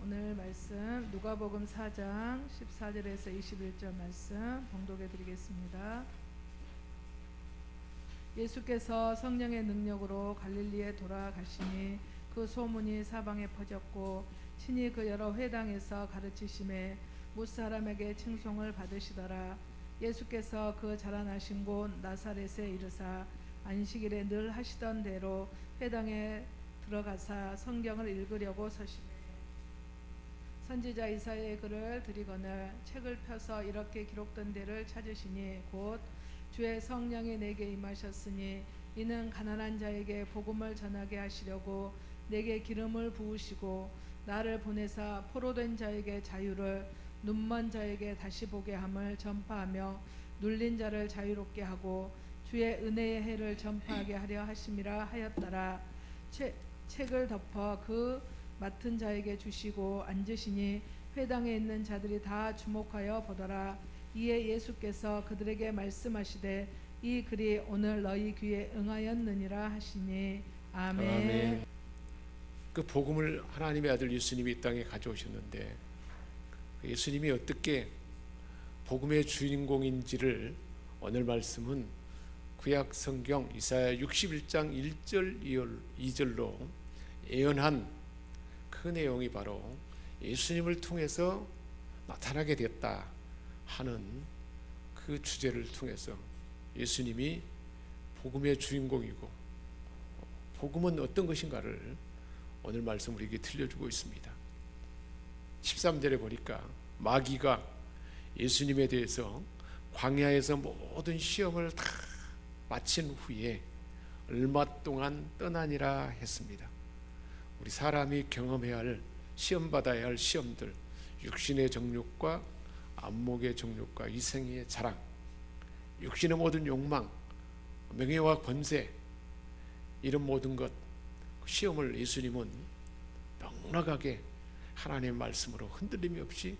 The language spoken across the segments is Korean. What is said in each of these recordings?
오늘 말씀 누가복음 4장 14절에서 21절 말씀 봉독해 드리겠습니다. 예수께서 성령의 능력으로 갈릴리에 돌아가시니 그 소문이 사방에 퍼졌고 친히 그 여러 회당에서 가르치심에 무사람에게 칭송을 받으시더라. 예수께서 그 자라나신 곳 나사렛에 이르사 안식일에 늘 하시던 대로 회당에 들어가사 성경을 읽으려고 서시매 선지자 이사야의 글을 들이거늘 책을 펴서 이렇게 기록된 데를 찾으시니 곧 주의 성령이 내게 임하셨으니 이는 가난한 자에게 복음을 전하게 하시려고 내게 기름을 부으시고 나를 보내사 포로된 자에게 자유를 눈먼 자에게 다시 보게 함을 전파하며 눌린 자를 자유롭게 하고 주의 은혜의 해를 전파하게 하려 하심이라 하였더라. 책을 덮어 그 맡은 자에게 주시고 앉으시니 회당에 있는 자들이 다 주목하여 보더라. 이에 예수께서 그들에게 말씀하시되 이 글이 오늘 너희 귀에 응하였느니라 하시니 아멘. 아멘. 그 복음을 하나님의 아들 예수님이 이 땅에 가져오셨는데 예수님이 어떻게 복음의 주인공인지를 오늘 말씀은 구약 성경 이사야 61장 1절 2절로 예언한 그 내용이 바로 예수님을 통해서 나타나게 됐다 하는 그 주제를 통해서 예수님이 복음의 주인공이고 복음은 어떤 것인가를 오늘 말씀 우리에게 들려주고 있습니다. 13절에 보니까 마귀가 예수님에 대해서 광야에서 모든 시험을 다 마친 후에 얼마 동안 떠나니라 했습니다. 우리 사람이 경험해야 할 시험받아야 할 시험들, 육신의 정욕과 안목의 정욕과 이생의 자랑, 육신의 모든 욕망, 명예와 권세, 이런 모든 것 시험을 예수님은 넉넉하게 하나님의 말씀으로 흔들림이 없이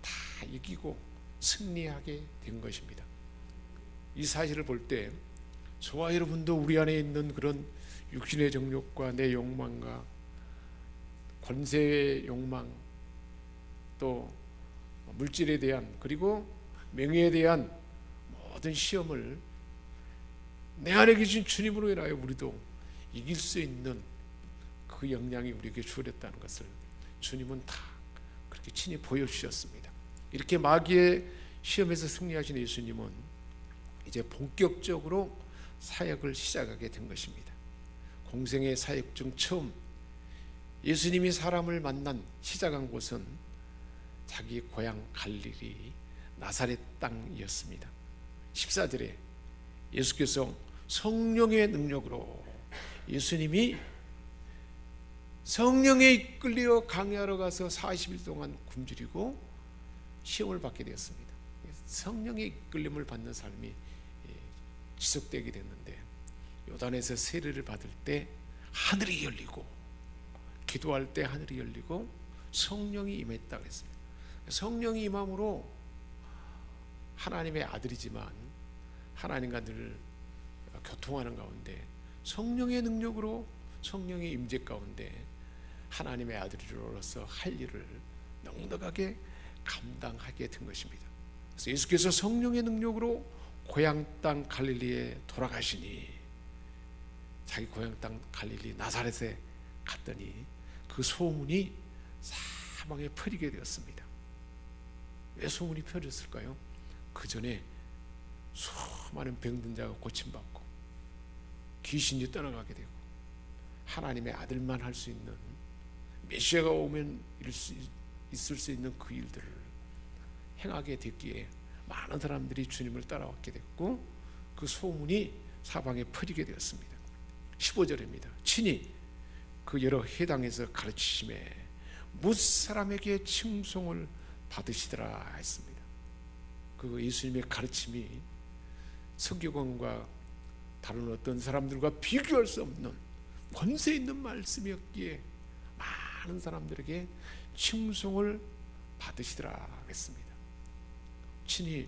다 이기고 승리하게 된 것입니다. 이 사실을 볼 때 저와 여러분도 우리 안에 있는 그런 육신의 정욕과 내 욕망과 권세의 욕망, 또 물질에 대한 그리고 명예에 대한 모든 시험을 내 안에 계신 주님으로 인하여 우리도 이길 수 있는 그 역량이 우리에게 주어졌다는 것을 주님은 다 그렇게 친히 보여주셨습니다. 이렇게 마귀의 시험에서 승리하신 예수님은 이제 본격적으로 사역을 시작하게 된 것입니다. 공생의 사역 중 처음 예수님이 사람을 만난 시작한 곳은 자기 고향 갈릴리 나사렛 땅이었습니다. 14절에 예수께서 성령의 능력으로 예수님이 성령에 이끌려 강야로 가서 40일 동안 굶주리고 시험을 받게 되었습니다. 성령의 이끌림을 받는 삶이 지속되게 됐는데 요단에서 세례를 받을 때 하늘이 열리고 기도할 때 하늘이 열리고 성령이 임했다고 했습니다. 성령이 임함으로 하나님의 아들이지만 하나님과 늘 교통하는 가운데 성령의 능력으로 성령의 임재 가운데 하나님의 아들로서 할 일을 넉넉하게 감당하게 된 것입니다. 그래서 예수께서 성령의 능력으로 고향 땅 갈릴리에 돌아가시니 자기 고향 땅 갈릴리 나사렛에 갔더니 그 소문이 사방에 퍼지게 되었습니다. 왜 소문이 퍼졌을까요? 그 전에 수많은 병든 자가 고침받고 귀신이 떠나가게 되고 하나님의 아들만 할 수 있는 메시아가 오면 있을 수 있는 그 일들을 행하게 됐기에 많은 사람들이 주님을 따라왔게 됐고 그 소문이 사방에 퍼지게 되었습니다. 15절입니다. 친히 그 여러 회당에서 가르치심에 무사람에게 칭송을 받으시더라 했습니다. 그 예수님의 가르침이 서기관과 다른 어떤 사람들과 비교할 수 없는 권세 있는 말씀이었기에 많은 사람들에게 칭송을 받으시더라 했습니다. 친히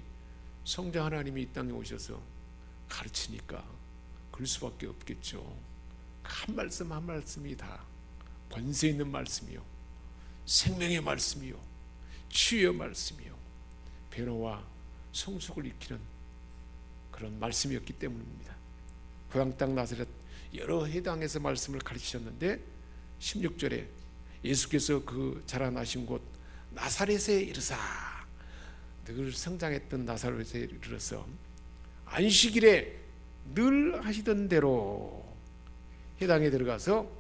성자 하나님이 이 땅에 오셔서 가르치니까 그럴 수밖에 없겠죠. 한 말씀 한 말씀이 다 권세 있는 말씀이요 생명의 말씀이요 치유의 말씀이요 변호와 성숙을 일으키는 그런 말씀이었기 때문입니다. 고향 땅 나사렛 여러 해당에서 말씀을 가르치셨는데 16절에 예수께서 그 자라나신 곳 나사렛에 이르사, 늘 성장했던 나사렛에 이르러서 안식일에 늘 하시던 대로 해당에 들어가서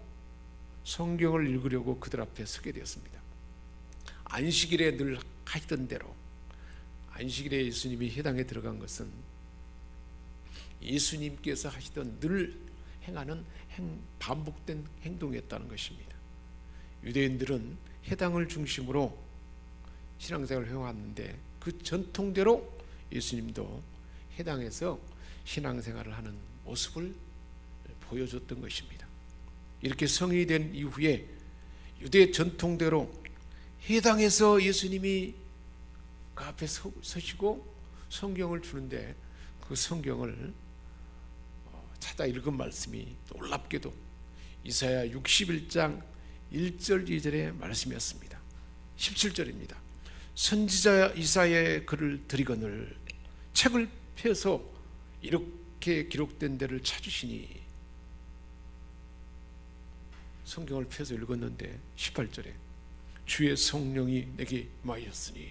성경을 읽으려고 그들 앞에 서게 되었습니다. 안식일에 늘 하시던 대로, 안식일에 예수님이 해당에 들어간 것은 예수님께서 하시던 늘 행하는 반복된 행동이었다는 것입니다. 유대인들은 해당을 중심으로 신앙생활을 해왔는데 그 전통대로 예수님도 해당에서 신앙생활을 하는 모습을 보여줬던 것입니다. 이렇게 성인이 된 이후에 유대 전통대로 해당에서 예수님이 그 앞에 서시고 성경을 주는데 그 성경을 찾아 읽은 말씀이 놀랍게도 이사야 61장 1절 2절의 말씀이었습니다. 17절입니다. 선지자 이사야의 글을 들이거늘 책을 펴서 이렇게 기록된 데를 찾으시니, 성경을 펴서 읽었는데 18절에 주의 성령이 내게 임하였으니,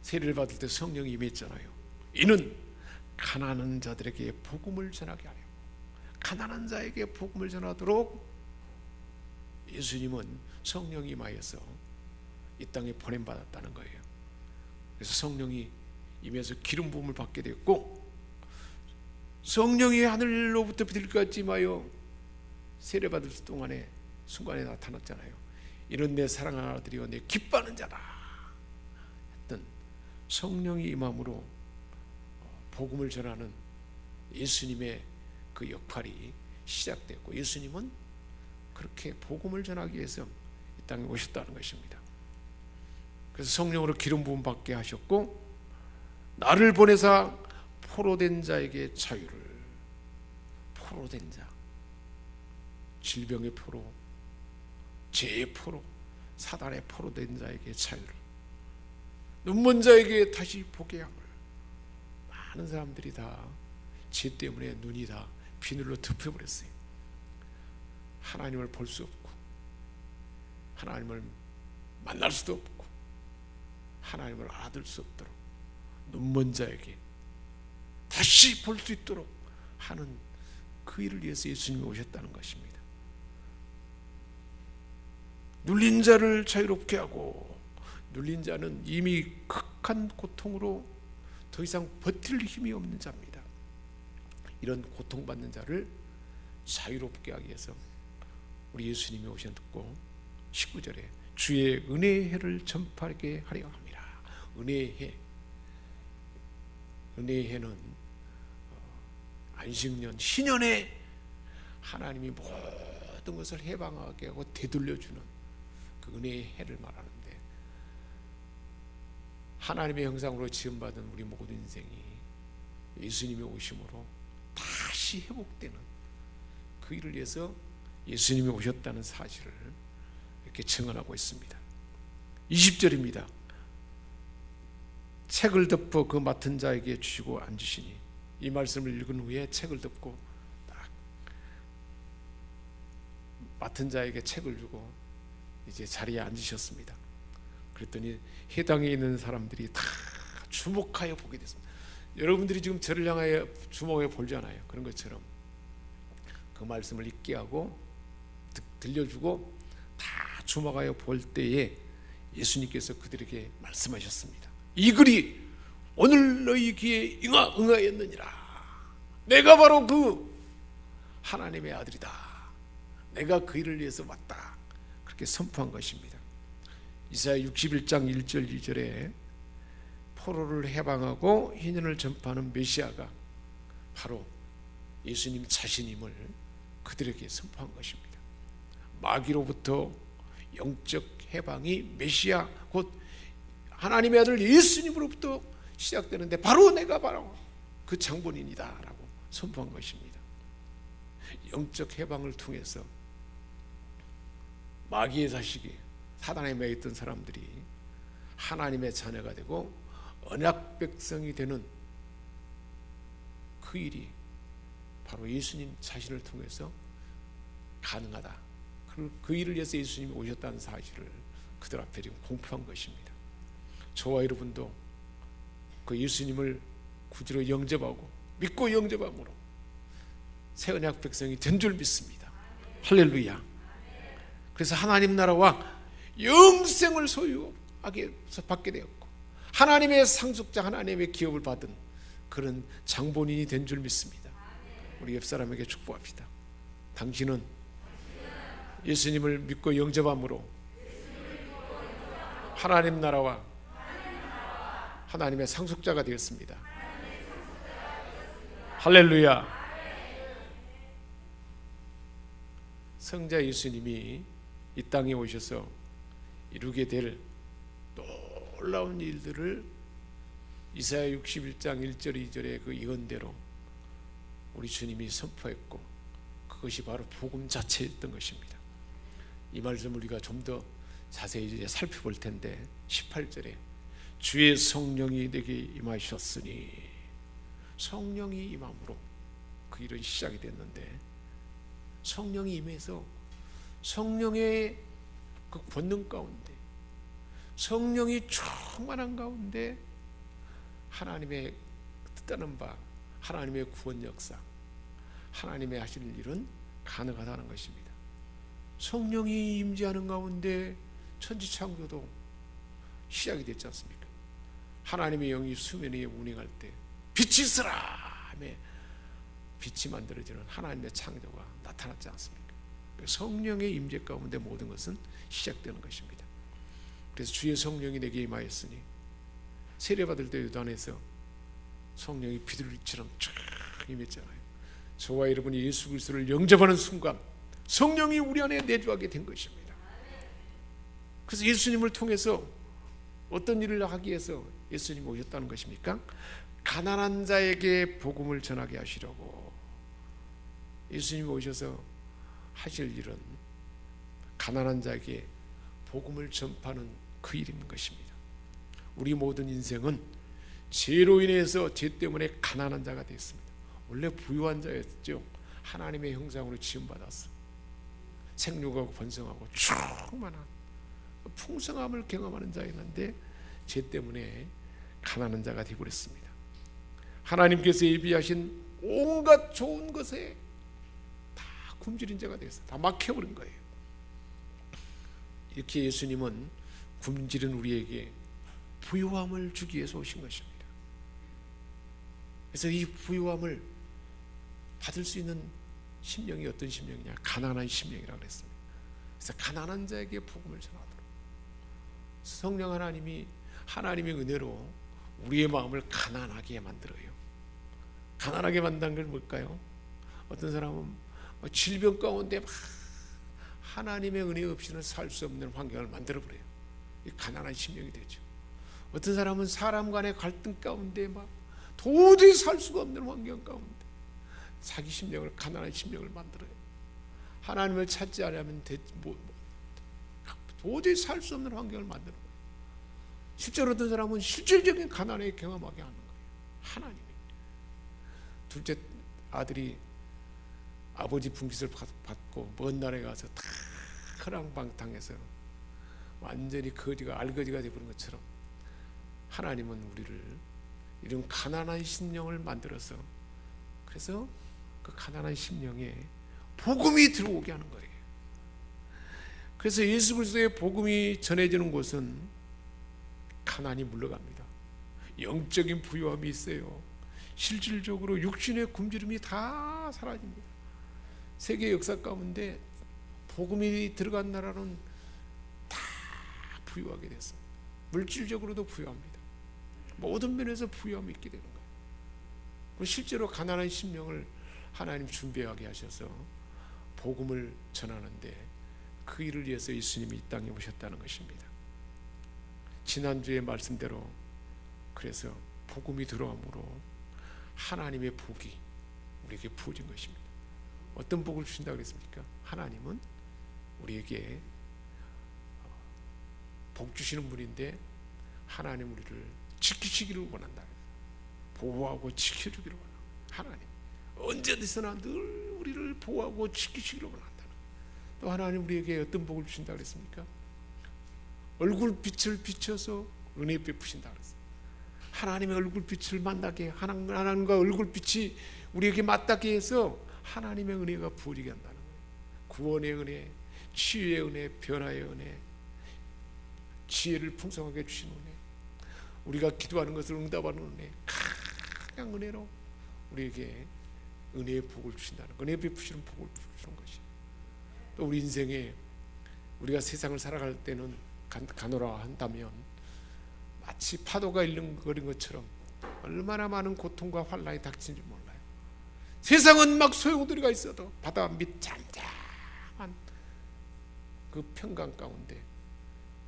세례를 받을 때 성령이 임했잖아요. 이는 가난한 자들에게 복음을 전하게 하려, 가난한 자에게 복음을 전하도록 예수님은 성령이 임하여서 이 땅에 보냄받았다는 거예요. 그래서 성령이 임해서 기름 부음을 받게 됐고, 성령이 하늘로부터 비둘기같이 임하여 세례받을 동안에 순간에 나타났잖아요. 이런 내 사랑하는 아들이여 내 기뻐하는 자라 했던 성령이 임함으로 복음을 전하는 예수님의 그 역할이 시작됐고, 예수님은 그렇게 복음을 전하기 위해서 이 땅에 오셨다는 것입니다. 그래서 성령으로 기름 부음 받게 하셨고, 나를 보내사 포로된 자에게 자유를, 포로된 자, 질병의 포로, 죄의 포로, 사단의 포로된 자에게 자유를, 눈먼 자에게 다시 보게 함을. 많은 사람들이 다 죄 때문에 눈이 다 비늘로 덮여버렸어요. 하나님을 볼 수 없고, 하나님을 만날 수도 없고, 하나님을 알아들 수 없도록 눈먼 자에게 다시 볼 수 있도록 하는 그 일을 위해서 예수님이 오셨다는 것입니다. 눌린 자를 자유롭게 하고, 눌린 자는 이미 극한 고통으로 더 이상 버틸 힘이 없는 자입니다. 이런 고통받는 자를 자유롭게 하기 위해서 우리 예수님이 오셨고, 19절에 주의 은혜의 해를 전파하게 하려 합니다. 은혜의 해, 은혜의 해는 안식년, 신년에 하나님이 모든 것을 해방하게 하고 되돌려주는 그 은혜의 해를 말하는데, 하나님의 형상으로 지음받은 우리 모든 인생이 예수님의 오심으로 다시 회복되는 그 일을 위해서 예수님이 오셨다는 사실을 이렇게 증언하고 있습니다. 20절입니다. 책을 덮어 그 맡은 자에게 주시고 앉으시니, 이 말씀을 읽은 후에 책을 덮고 딱 맡은 자에게 책을 주고 이제 자리에 앉으셨습니다. 그랬더니 해당에 있는 사람들이 다 주목하여 보게 됐습니다. 여러분들이 지금 저를 향하여 주목해 보잖아요. 그런 것처럼 그 말씀을 읽게 하고 들려주고 다 주목하여 볼 때에 예수님께서 그들에게 말씀하셨습니다. 이 글이 오늘 너희 귀에 응하였느니라. 내가 바로 그 하나님의 아들이다. 내가 그 일을 위해서 왔다. 그렇게 선포한 것입니다. 이사야 61장 1절 2절에 포로를 해방하고 희년을 전파하는 메시아가 바로 예수님 자신임을 그들에게 선포한 것입니다. 마귀로부터 영적 해방이 메시아 곧 하나님의 아들 예수님으로부터 시작되는데, 바로 내가 바로 그 장본인이다 라고 선포한 것입니다. 영적 해방을 통해서 마귀의 자식이 사단에 매였던 사람들이 하나님의 자녀가 되고 언약 백성이 되는 그 일이 바로 예수님 자신을 통해서 가능하다. 그 일을 위해서 예수님이 오셨다는 사실을 그들 앞에 지금 공표한 것입니다. 저와 여러분도 그 예수님을 구주로 영접하고 믿고 영접함으로 새 언약 백성이 된 줄 믿습니다. 할렐루야. 그래서 하나님 나라와 영생을 소유하게 받게 되었고 하나님의 상속자, 하나님의 기업을 받은 그런 장본인이 된 줄 믿습니다. 우리 옆 사람에게 축복합시다. 당신은 예수님을 믿고 영접함으로 하나님 나라와 하나님의 상속자가 되었습니다. 할렐루야. 성자 예수님이 이 땅에 오셔서 이루게 될 놀라운 일들을 이사야 61장 1절 2절의 그 예언대로 우리 주님이 선포했고 그것이 바로 복음 자체였던 것입니다. 이 말씀을 우리가 좀 더 자세히 이제 살펴볼 텐데 18절에 주의 성령이 내게 임하셨으니 성령이 임함으로 그 일은 시작이 됐는데 성령이 임해서 성령의 그 권능 가운데 성령이 충만한 가운데 하나님의 뜻하는 바 하나님의 구원 역사 하나님의 하실 일은 가능하다는 것입니다. 성령이 임재하는 가운데 천지창조도 시작이 됐지 않습니까? 하나님의 영이 수면 위에 운행할 때 빛이 있으라 하며 빛이 만들어지는 하나님의 창조가 나타났지 않습니까? 성령의 임재 가운데 모든 것은 시작되는 것입니다. 그래서 주의 성령이 내게 임하였으니 세례받을 때 요단에서 성령이 비둘기처럼 쫙 임했잖아요. 저와 여러분이 예수 그리스도를 영접하는 순간 성령이 우리 안에 내주하게 된 것입니다. 그래서 예수님을 통해서 어떤 일을 하기 위해서 예수님이 오셨다는 것입니까? 가난한 자에게 복음을 전하게 하시려고 예수님이 오셔서 하실 일은 가난한 자에게 복음을 전파하는 그 일인 것입니다. 우리 모든 인생은 죄로 인해서 죄 때문에 가난한 자가 됐습니다. 원래 부유한 자였죠. 하나님의 형상으로 지음받았어. 생육하고 번성하고 충만한 풍성함을 경험하는 자였는데 죄 때문에 가난한 자가 되어버렸습니다. 하나님께서 예비하신 온갖 좋은 것에 다 굶주린 자가 되었어요. 다 막혀버린 거예요. 이렇게 예수님은 굶주린 우리에게 부유함을 주기 위해서 오신 것입니다. 그래서 이 부유함을 받을 수 있는 심령이 어떤 심령이냐? 가난한 심령이라고 그랬습니다. 그래서 가난한 자에게 복음을 전하도록 성령 하나님이 하나님의 은혜로 우리의 마음을 가난하게 만들어요. 가난하게 만든 건 뭘까요? 어떤 사람은 질병 가운데 막 하나님의 은혜 없이는 살 수 없는 환경을 만들어버려요. 이 가난한 심령이 되죠. 어떤 사람은 사람 간의 갈등 가운데 막 도저히 살 수가 없는 환경 가운데 자기 심령을 가난한 심령을 만들어요. 하나님을 찾지 않으면 도저히 살 수 없는 환경을 만드는 거예요. 실제로 어떤 사람은 실질적인 가난을 경험하게 하는 거예요. 하나님이. 둘째 아들이 아버지 분깃을 받고 먼 나라에 가서 다 허랑방탕해서 완전히 거지가 알거지가 되어버린 것처럼 하나님은 우리를 이런 가난한 심령을 만들어서 그래서 그 가난한 심령에 복음이 들어오게 하는 거예요. 그래서 예수 그리스도의 복음이 전해지는 곳은 가난이 물러갑니다. 영적인 부유함이 있어요. 실질적으로 육신의 굶주림이 다 사라집니다. 세계 역사 가운데 복음이 들어간 나라는 다 부유하게 됐습니다. 물질적으로도 부유합니다. 모든 면에서 부유함이 있게 되는 거예요. 실제로 가난한 심령을 하나님 준비하게 하셔서 복음을 전하는데 그 일을 위해서 예수님이 이 땅에 오셨다는 것입니다. 지난주의 말씀대로 그래서 복음이 들어옴으로 하나님의 복이 우리에게 부어진 것입니다. 어떤 복을 주신다고 그랬습니까? 하나님은 우리에게 복 주시는 분인데 하나님 우리를 지키시기를 원한다. 보호하고 지켜주기를 원한다. 하나님 언제든지나 늘 우리를 보호하고 지키시기를 원한다. 또 하나님 우리에게 어떤 복을 주신다 그랬습니까? 얼굴빛을 비춰서 은혜 베푸신다 그랬어요. 하나님의 얼굴빛을 만나게, 하나님과 얼굴빛이 우리에게 맞닿게 해서 하나님의 은혜가 부어지게 한다는 거예요. 구원의 은혜, 치유의 은혜, 변화의 은혜, 지혜를 풍성하게 주시는 은혜, 우리가 기도하는 것을 응답하는 은혜, 가장 은혜로 우리에게 은혜의 복을 주신다는 거, 은혜 베푸시는 복을 주시는 것이. 또 우리 인생에 우리가 세상을 살아갈 때는 가노라한다면 마치 파도가 일렁거리는 것처럼 얼마나 많은 고통과 환난이 닥치는지 몰라요. 세상은 막 소용돌이가 있어도 바다 밑 잠잠한 그 평강 가운데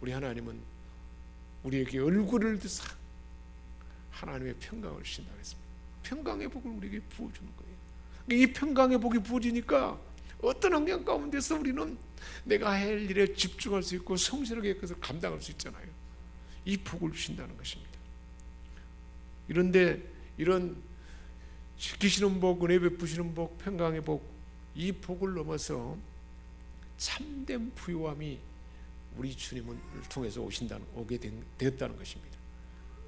우리 하나님은 우리에게 얼굴을 드사 하나님의 평강을 주신다고 했습니다. 평강의 복을 우리에게 부어주는 거예요. 이 평강의 복이 부어지니까 어떤 환경 가운데서 우리는 내가 할 일에 집중할 수 있고 성실하게 그것을 감당할 수 있잖아요. 이 복을 주신다는 것입니다. 이런데 이런 지키시는 복, 은혜 베푸시는 복, 평강의 복, 이 복을 넘어서 참된 부유함이 우리 주님을 통해서 오게 되었다는 것입니다.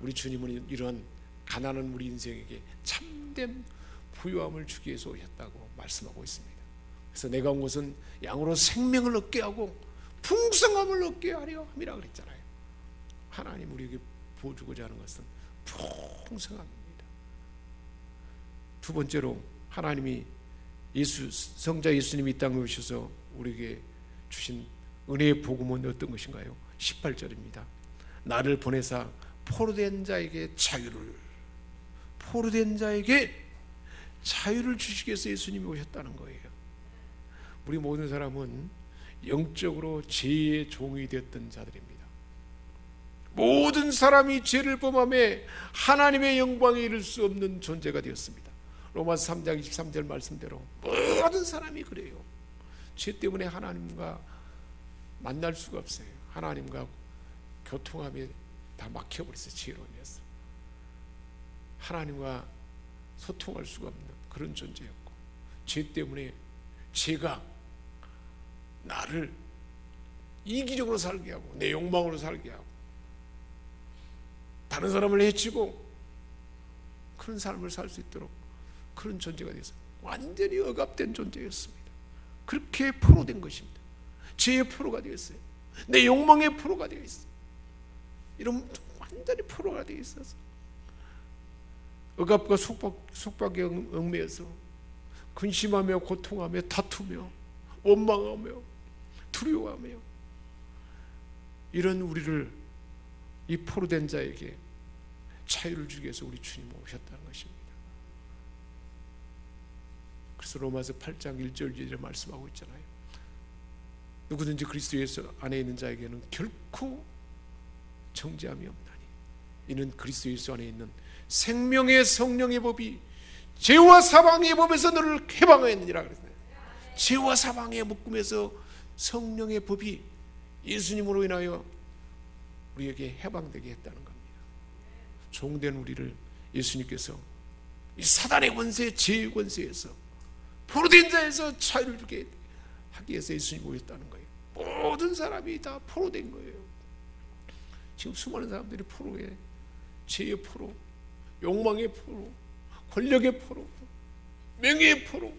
우리 주님은 이런 가난한 우리 인생에게 참된 부유함을 주기 위해서 오셨다고 말씀하고 있습니다. 그래서 내가 온 것은 양으로 생명을 얻게 하고 풍성함을 얻게 하려 함이라 그랬잖아요. 하나님 우리에게 부어주고자 하는 것은 풍성함입니다. 두 번째로 하나님이 성자 예수님이 이 땅에 오셔서 우리에게 주신 은혜의 복음은 어떤 것인가요? 18절입니다. 나를 보내사 포로된 자에게 자유를 주시기 위해서 예수님이 오셨다는 거예요. 우리 모든 사람은 영적으로 죄의 종이 되었던 자들입니다. 모든 사람이 죄를 범함에 하나님의 영광에 이를 수 없는 존재가 되었습니다. 로마서 3장 23절 말씀대로 모든 사람이 그래요. 죄 때문에 하나님과 만날 수가 없어요. 하나님과 교통함이 다 막혀버렸어요. 죄로 인해서 하나님과 소통할 수가 없는 그런 존재였고, 죄 때문에 죄가 나를 이기적으로 살게 하고 내 욕망으로 살게 하고 다른 사람을 해치고 그런 삶을 살 수 있도록 그런 존재가 되어서 완전히 억압된 존재였습니다. 그렇게 포로된 것입니다. 죄의 포로가 되었어요. 내 욕망의 포로가 되어 있어요. 이런 완전히 포로가 되어 있어서 억압과 속박에 얽매여서 근심하며 고통하며 다투며 원망하며 두려워하며 이런 우리를 이 포로된 자에게 자유를 주기 위해서 우리 주님 오셨다는 것입니다. 그래서 로마서 8장 1절 2절에 말씀하고 있잖아요. 누구든지 그리스도 예수 안에 있는 자에게는 결코 정죄함이 없나니 이는 그리스도 예수 안에 있는 생명의 성령의 법이 죄와 사망의 법에서 너를 해방하였느니라 그랬어요. 죄와 사망의 묶음에서 성령의 법이 예수님으로 인하여 우리에게 해방되게 했다는 겁니다. 종된 우리를 예수님께서 이 사단의 권세, 죄의 권세에서 포로된 자에서 자유를 주게 하기 위해서 예수님이 오셨다는 거예요. 모든 사람이 다 포로된 거예요. 지금 수많은 사람들이 포로에 죄의 포로, 욕망의 포로, 권력의 포로, 명예의 포로,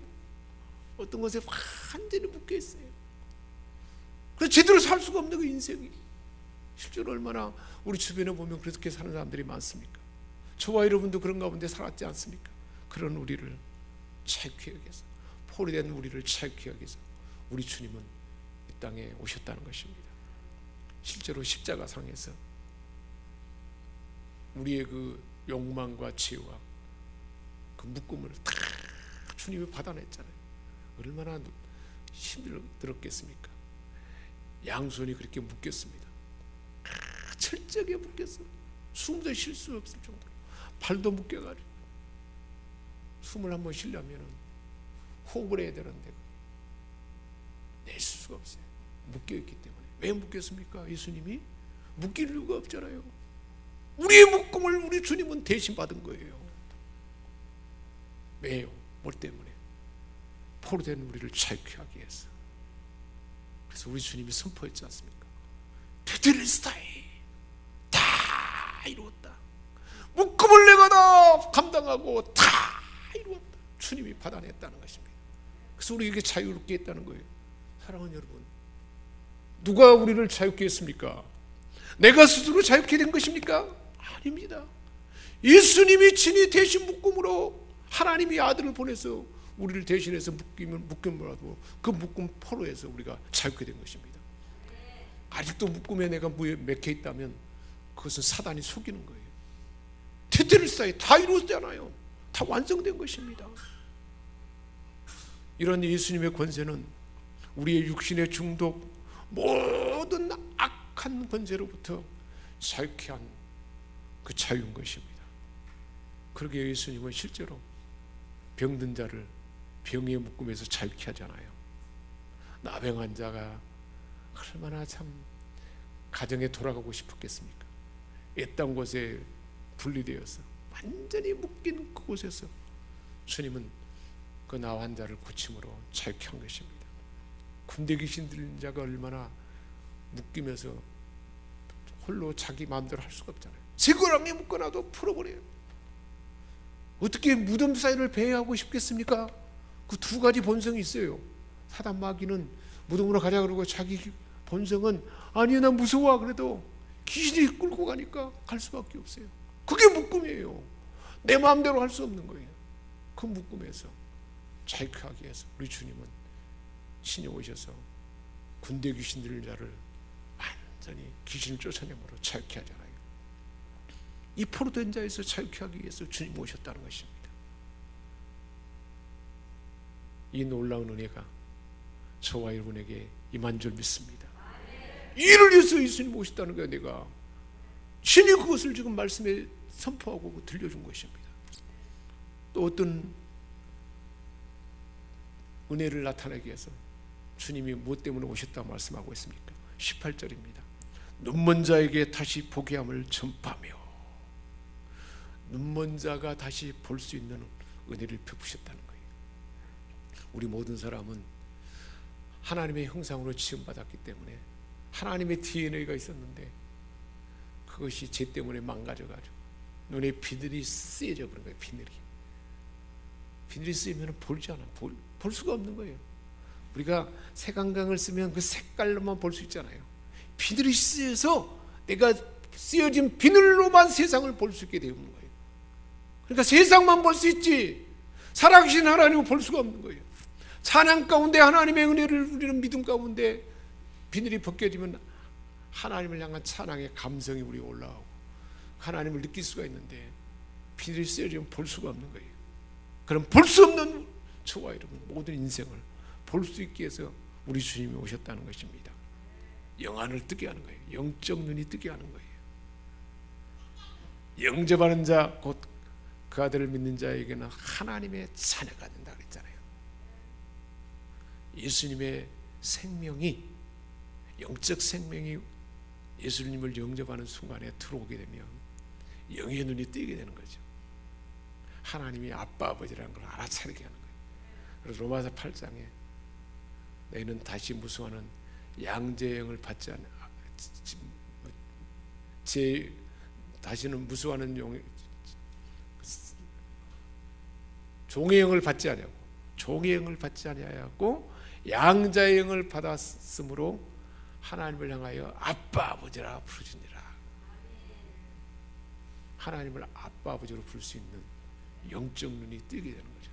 어떤 것에 완전히 묶여 있어요. 그래서 제대로 살 수가 없는 그 인생이 실제로 얼마나 우리 주변에 보면 그렇게 사는 사람들이 많습니까? 저와 여러분도 그런 가운데 살았지 않습니까? 그런 우리를 자유케 하기 위해서, 포로된 우리를 자유케 하기 위해서 우리 주님은 이 땅에 오셨다는 것입니다. 실제로 십자가상에서 우리의 그 욕망과 죄와 그 묶음을 다 주님이 받아냈잖아요. 얼마나 힘들었겠습니까? 양손이 그렇게 묶였습니다. 철저하게 묶였어. 숨도 쉴 수 없을 정도로 발도 묶여가지고 숨을 한번 쉬려면 호흡을 해야 되는데 낼 수가 없어요. 묶여있기 때문에. 왜 묶였습니까? 예수님이 묶일 이유가 없잖아요. 우리의 묶음을 우리 주님은 대신 받은 거예요. 왜요? 뭐 때문에? 포로된 우리를 자유케 하기 위해서. 그래서 우리 주님이 선포했지 않습니까? 테텔레스타이, 다 이루었다. 묶음을 내가 다 감당하고 다 이루었다. 주님이 받아냈다는 것입니다. 그래서 우리에게 자유롭게 했다는 거예요. 사랑하는 여러분, 누가 우리를 자유케 했습니까? 내가 스스로 자유케 된 것입니까? 아닙니다. 예수님이 친히 대신 묶음으로 하나님이 아들을 보내서 우리를 대신해서 묶음을 하고 그 묶음 포로에서 우리가 자유케 된 것입니다. 아직도 묶음에 내가 맥혀 있다면 그것은 사단이 속이는 거예요. 테텔레스타이 다 이루었잖아요. 다 완성된 것입니다. 이런 예수님의 권세는 우리의 육신의 중독, 모든 악한 권세로부터 자유케 한 그 자유인 것입니다. 그러게 예수님은 실제로 병든 자를 병의 묶음에서 자유케 하잖아요. 나병 환자가 얼마나 참 가정에 돌아가고 싶었겠습니까? 애딴 곳에 분리되어서 완전히 묶인 그곳에서 주님은 그 나 환자를 고침으로 자유케 한 것입니다. 군대 귀신 들린 자가 얼마나 묶이면서 홀로 자기 마음대로 할 수가 없잖아요. 쇠고랑에 묶어놔도 풀어버려요. 어떻게 무덤 사이를 배회하고 싶겠습니까? 그 두 가지 본성이 있어요. 사단 마귀는 무덤으로 가자 그러고 자기 본성은 아니 나 무서워 그래도 귀신이 끌고 가니까 갈 수밖에 없어요. 그게 묶음이에요. 내 마음대로 할 수 없는 거예요. 그 묶음에서 자유케 하기 위해서 우리 주님은 친히 오셔서 군대 귀신 들린 자를 완전히 귀신을 쫓아내므로 자유케 하잖아요. 이 포로된 자에서 자유케 하기 위해서 주님 오셨다는 것입니다. 이 놀라운 은혜가 저와 여러분에게 임한 줄 믿습니다. 이를 위해서 예수님 오셨다는 거예요. 내가 신이 그것을 지금 말씀에 선포하고 들려준 것입니다. 또 어떤 은혜를 나타내기 위해서 주님이 무엇 때문에 오셨다고 말씀하고 있습니까? 18절입니다. 눈먼 자에게 다시 보게 함을 전파하며, 눈먼 자가 다시 볼 수 있는 은혜를 베푸셨다는 거예요. 우리 모든 사람은 하나님의 형상으로 지음받았기 때문에 하나님의 DNA가 있었는데 그것이 죄 때문에 망가져가지고 눈에 비늘이 쓰여져 버린 거예요. 비늘이 쓰이면 보지 않아. 볼 수가 없는 거예요. 우리가 색안경을 쓰면 그 색깔로만 볼 수 있잖아요. 비늘이 쓰여서 내가 쓰여진 비늘로만 세상을 볼 수 있게 되는 거예요. 그러니까 세상만 볼 수 있지 살아계신 하나님을 볼 수가 없는 거예요. 찬양 가운데 하나님의 은혜를 우리는 믿음 가운데 비늘이 벗겨지면 하나님을 향한 찬양의 감성이 우리가 올라오고 하나님을 느낄 수가 있는데 비늘이 쓰여지면 볼 수가 없는 거예요. 그럼 볼 수 없는 저와 여러분 모든 인생을 볼 수 있게 해서 우리 주님이 오셨다는 것입니다. 영안을 뜨게 하는 거예요. 영적 눈이 뜨게 하는 거예요. 영접하는 자 곧 그 아들을 믿는 자에게는 하나님의 자녀가 된다 그랬잖아요. 예수님의 생명이, 영적 생명이 예수님을 영접하는 순간에 들어오게 되면 영의 눈이 뜨게 되는 거죠. 하나님이 아빠 아버지라는 걸 알아차리게 하는 거예요. 그래서 로마서 8장에 너희는 다시 무수하는 양자의 영을 받지 않아 다시는 무수하는 종의 영을 받지 아니하고 종의 영을 받지 아니하고 양자의 영을 받았으므로 하나님을 향하여 아빠 아버지라 부르시니라. 하나님을 아빠 아버지로 부를 수 있는 영적 눈이 뜨게 되는 거죠.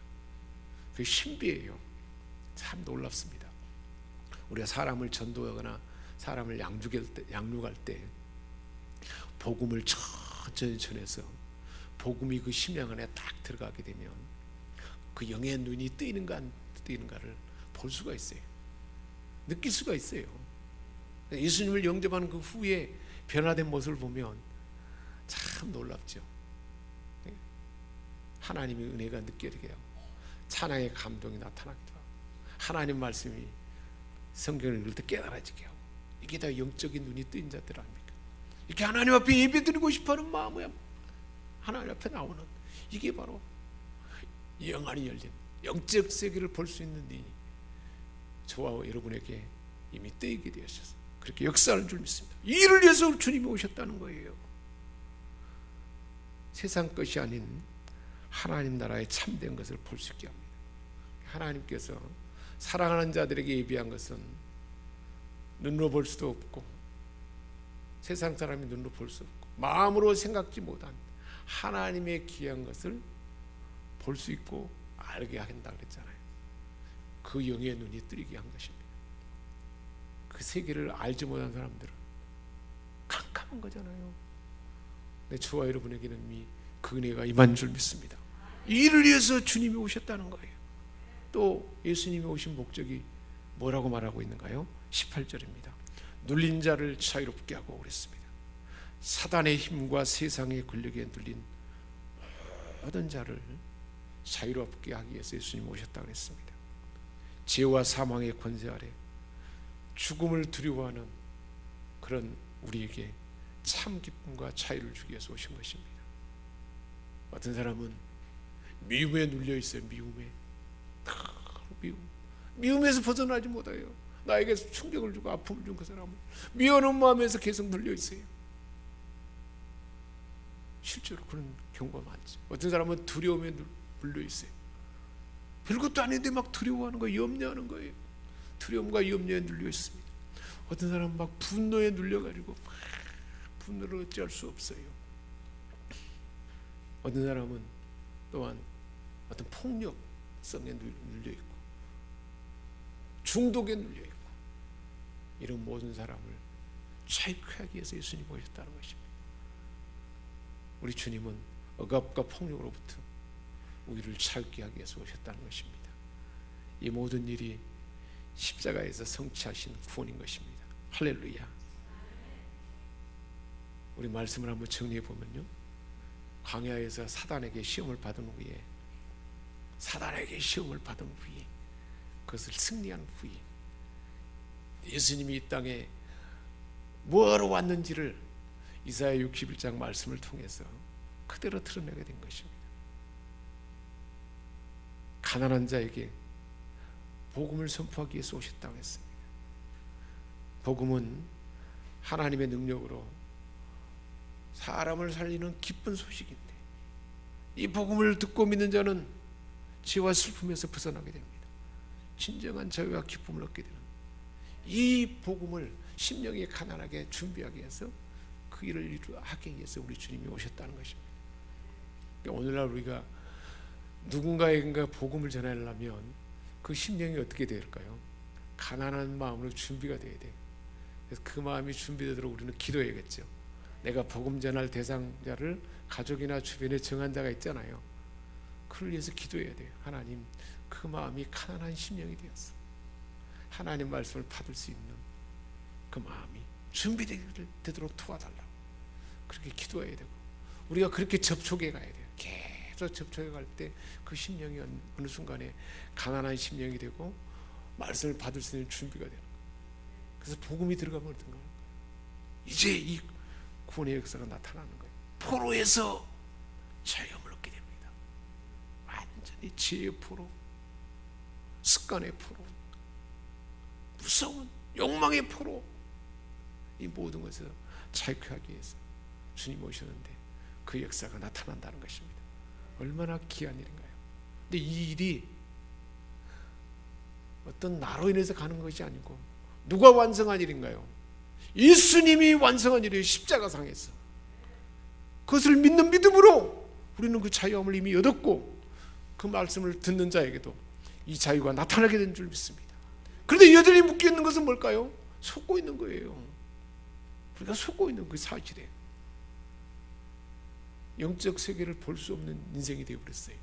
그게 신비예요. 참 놀랍습니다. 우리가 사람을 전도하거나 사람을 양육할 때 복음을 천천히 전해서 복음이 그 심령 안에 딱 들어가게 되면 그 영의 눈이 뜨이는가 안 뜨이는가를 볼 수가 있어요. 느낄 수가 있어요. 예수님을 영접하는 그 후에 변화된 모습을 보면 참 놀랍죠. 하나님의 은혜가 느껴지게 하고 찬양의 감동이 나타나기도 하고 하나님 말씀이 성경을 읽을 때 깨달아지게 하고 이게 다 영적인 눈이 뜨인 자들 아닙니까? 이렇게 하나님 앞에 예배드리고 싶어하는 마음이 하나님 앞에 나오는, 이게 바로 영안이 열린 영적 세계를 볼 수 있는 눈이 저와 여러분에게 이미 뜨이게 되었어서 그렇게 역사하는 줄 믿습니다. 이를 위해서 주님이 오셨다는 거예요. 세상 것이 아닌 하나님 나라의 참된 것을 볼 수 있게 합니다. 하나님께서 사랑하는 자들에게 예비한 것은 눈으로 볼 수도 없고 세상 사람이 눈으로 볼 수 없고 마음으로 생각지 못한 하나님의 귀한 것을 볼 수 있고 알게 한다 그랬잖아요. 그 영의 눈이 뜨이게 한 것입니다. 그 세계를 알지 못한 사람들은 깜깜한 거잖아요. 근데 저와 여러분에게는 이미 그 은혜가 임한 줄 믿습니다. 이를 위해서 주님이 오셨다는 거예요. 또 예수님이 오신 목적이 뭐라고 말하고 있는가요? 18절입니다. 눌린 자를 자유롭게 하고 그랬습니다. 사단의 힘과 세상의 권력에 눌린 모든 자를 자유롭게 하기 위해서 예수님이 오셨다고 했습니다. 죄와 사망의 권세 아래 죽음을 두려워하는 그런 우리에게 참 기쁨과 자유를 주기 위해서 오신 것입니다. 어떤 사람은 미움에 눌려 있어요. 미움에서 벗어나지 못해요. 나에게 충격을 주고 아픔을 준 그 사람은 미워하는 마음에서 계속 눌려 있어요. 실제로 그런 경우가 많죠. 어떤 사람은 두려움에 눌려 있어요. 별것도 아닌데 막 두려워하는 거예요. 염려하는 거예요. 두려움과 염려에 눌려 있습니다. 어떤 사람은 막 분노에 눌려가지고 막 분노를 어찌할 수 없어요. 어떤 사람은 또한 어떤 폭력성에 눌려 있고 중독에 눌려 있고 이런 모든 사람을 자유케 하기 위해서 예수님이 오셨다는 것입니다. 우리 주님은 억압과 폭력으로부터 우리를 자유케 하기 위해서 오셨다는 것입니다. 이 모든 일이 십자가에서 성취하신 구원인 것입니다. 할렐루야. 우리 말씀을 한번 정리해 보면요, 광야에서 사단에게 시험을 받은 후에 그것을 승리한 후에 예수님이 이 땅에 뭐하러 왔는지를 이사야 61장 말씀을 통해서 그대로 드러내게 된 것입니다. 가난한 자에게 복음을 선포하기 위해서 오셨다고 했습니다. 복음은 하나님의 능력으로 사람을 살리는 기쁜 소식인데 이 복음을 듣고 믿는 자는 죄와 슬픔에서 벗어나게 됩니다. 진정한 자유와 기쁨을 얻게 되는 이 복음을 심령이 가난하게 준비하기 위해서 그 일을 하기 위해서 우리 주님이 오셨다는 것입니다. 오늘날 우리가 누군가에게 복음을 전하려면 그 심령이 어떻게 될까요? 가난한 마음으로 준비가 돼야 돼요. 그래서 그 마음이 준비되도록 우리는 기도해야겠죠. 내가 복음 전할 대상자를 가족이나 주변에 정한 자가 있잖아요. 그를 위해서 기도해야 돼요. 하나님, 그 마음이 가난한 심령이 되었어. 하나님 말씀을 받을 수 있는 그 마음이 준비되도록 도와달라고 그렇게 기도해야 되고 우리가 그렇게 접촉해 가야 돼요. 계속 접촉해 갈 때 그 심령이 어느 순간에 가난한 심령이 되고 말씀을 받을 수 있는 준비가 되는 거예요. 그래서 복음이 들어가면 어떤가? 이제 이 구원의 역사가 나타나는 거예요. 포로에서 자유함을 얻게 됩니다. 완전히 지혜의 포로, 습관의 포로, 무서운 욕망의 포로, 이 모든 것을 자유케 하기 위해서 주님 오셨는데 그 역사가 나타난다는 것입니다. 얼마나 귀한 일인가요? 근데 이 일이 어떤 나로 인해서 가는 것이 아니고 누가 완성한 일인가요? 예수님이 완성한 일이에요. 십자가상에서. 그것을 믿는 믿음으로 우리는 그 자유함을 이미 얻었고 그 말씀을 듣는 자에게도 이 자유가 나타나게 된 줄 믿습니다. 그런데 여전히 묶여 있는 것은 뭘까요? 속고 있는 거예요. 우리가 속고 있는 그 사실에 영적 세계를 볼 수 없는 인생이 되어버렸어요.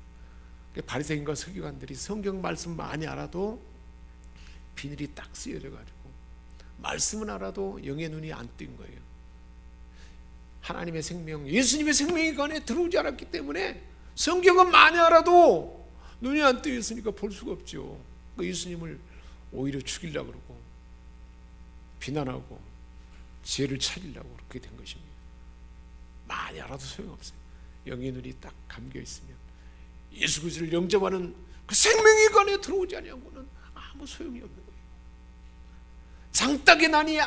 바리새인과 서기관들이 성경 말씀 많이 알아도 비늘이 딱 쓰여져가지고 말씀은 알아도 영의 눈이 안 뜬 거예요. 하나님의 생명, 예수님의 생명이 그 안에 들어오지 않았기 때문에 성경은 많이 알아도 눈이 안 뜨여 있으니까 볼 수가 없죠. 예수님을 오히려 죽이려고 그러고 비난하고 죄를 찾으려고 그렇게 된 것입니다. 많이 알아도 소용없어요. 영의 눈이 딱 감겨 있으면 예수 그리스도를 영접하는 그 생명의 관에 들어오지 아니하고는 아무 소용이 없는 거예요. 장닭의 난이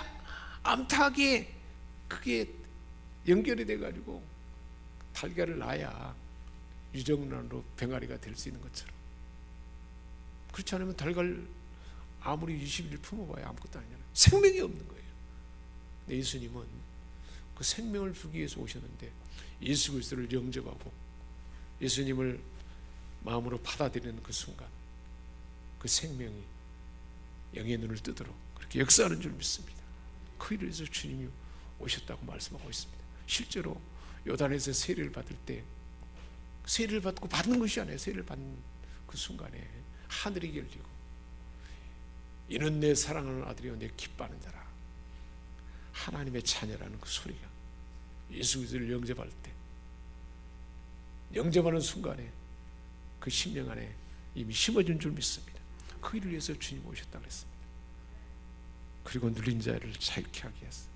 암탉에 그게 연결이 돼가지고 달걀을 낳아야 유정란으로 병아리가 될 수 있는 것처럼, 그렇지 않으면 달걀 아무리 20일 품어봐야 아무것도 아니잖아요. 생명이 없는 거예요. 근데 예수님은 그 생명을 주기 위해서 오셨는데 예수 그리스도를 영접하고 예수님을 마음으로 받아들이는 그 순간 그 생명이 영의 눈을 뜨도록 그렇게 역사하는 줄 믿습니다. 그 일을 위해서 주님이 오셨다고 말씀하고 있습니다. 실제로 요단에서 세례를 받을 때 세례를 받고 받는 것이 아니에요. 세례를 받는 그 순간에 하늘이 열리고 이는 내 사랑하는 아들이요 내 기뻐하는 자라, 하나님의 자녀라는 그 소리가 예수 그리스도를 영접할 때, 영접하는 순간에 그 심령 안에 이미 심어진 줄 믿습니다. 그 일을 위해서 주님 오셨다고 했습니다. 그리고 눌린 자를 자유케 하기 위해서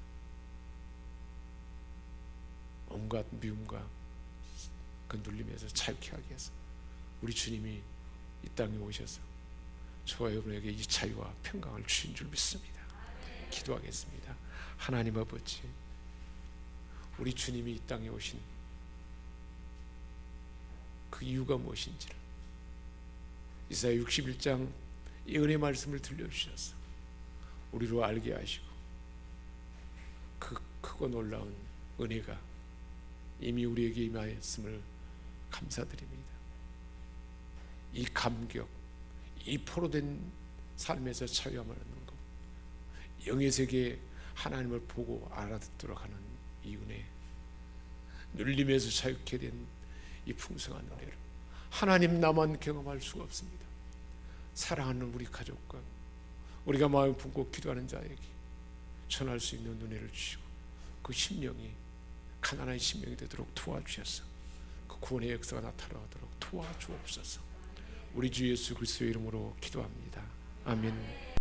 온갖 미움과 그 눌림에서 자유케 하기 위해서 우리 주님이 이 땅에 오셔서 저와 여러분에게 이 자유와 평강을 주신 줄 믿습니다. 기도하겠습니다. 하나님 아버지, 우리 주님이 이 땅에 오신 그 이유가 무엇인지를 이사야 61장 이 은혜 말씀을 들려주셔서 우리로 알게 하시고 그 크고 놀라운 은혜가 이미 우리에게 임하였음을 감사드립니다. 이 감격, 이 포로된 삶에서 자유함을 얻는 것, 영의 세계에 하나님을 보고 알아듣도록 하는 이 은혜, 눌림에서 자유케 된 이 풍성한 은혜를 하나님 나만 경험할 수가 없습니다. 사랑하는 우리 가족과 우리가 마음 품고 기도하는 자에게 전할 수 있는 은혜를 주시고 그 심령이 가난한 심령이 되도록 도와주셔서 그 구원의 역사가 나타나도록 도와주옵소서. 우리 주 예수 그리스도의 이름으로 기도합니다. 아멘.